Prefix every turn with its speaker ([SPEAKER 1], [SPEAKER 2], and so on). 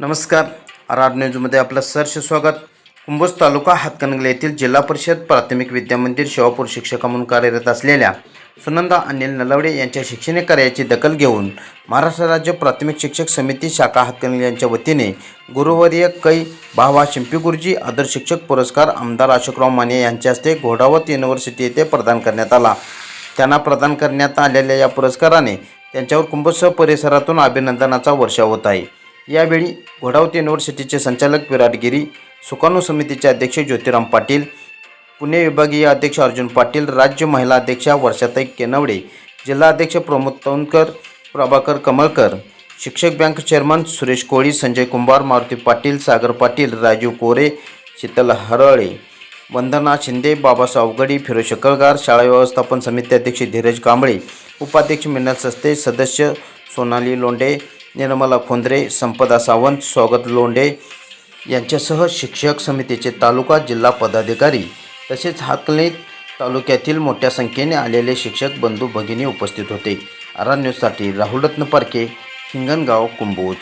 [SPEAKER 1] नमस्कार. आर न्यूजमध्ये आपलं सहर्ष स्वागत. कुंभोज तालुका हातकणंगले येथील जिल्हा परिषद प्राथमिक विद्यामंदिर शिवापूर शिक्षका म्हणून कार्यरत असलेल्या सुनंदा अनिल नलवडे यांच्या शैक्षणिक कार्याची दखल घेऊन महाराष्ट्र राज्य प्राथमिक शिक्षक समिती शाखा हातकणंगले यांच्या वतीने गुरुवर्य कै भावा शिंपी गुरुजी आदर्श शिक्षक पुरस्कार आमदार अशोकराव माने यांच्या हस्ते घोडावत युनिव्हर्सिटी येथे प्रदान करण्यात आला. त्यांना प्रदान करण्यात आलेल्या या पुरस्काराने त्यांच्यावर कुंभोज परिसरातून अभिनंदनाचा वर्षाव होत आहे. यावेळी घोडावत युनिव्हर्सिटीचे संचालक विराट गिरी, सुकाणू समितीचे अध्यक्ष ज्योतिराम पाटील, पुणे विभागीय अध्यक्ष अर्जुन पाटील, राज्य महिला अध्यक्षा वर्षाताई केनवडे, जिल्हा अध्यक्ष प्रमोद तौनकर, प्रभाकर कमळकर, शिक्षक बँक चेअरमन सुरेश कोळी, संजय कुंभार, मारुती पाटील, सागर पाटील, राजीव कोरे, शीतल हरळे, वंदना शिंदे, बाबासाहेब अवघडी, फिरोज शकळगार, शाळा व्यवस्थापन समिती अध्यक्ष धीरज कांबळे, उपाध्यक्ष मिनल सस्ते, सदस्य सोनाली लोंढे, निर्मला खोंद्रे, संपदा सावंत, स्वागत लोंढे यांच्यासह शिक्षक समितीचे तालुका जिल्हा पदाधिकारी तसेच हातकणंगले तालुक्यातील मोठ्या संख्येने आलेले शिक्षक बंधू भगिनी उपस्थित होते. आर न्यूजसाठी राहुल रत्न पारखे, हिंगणगाव, कुंभोज.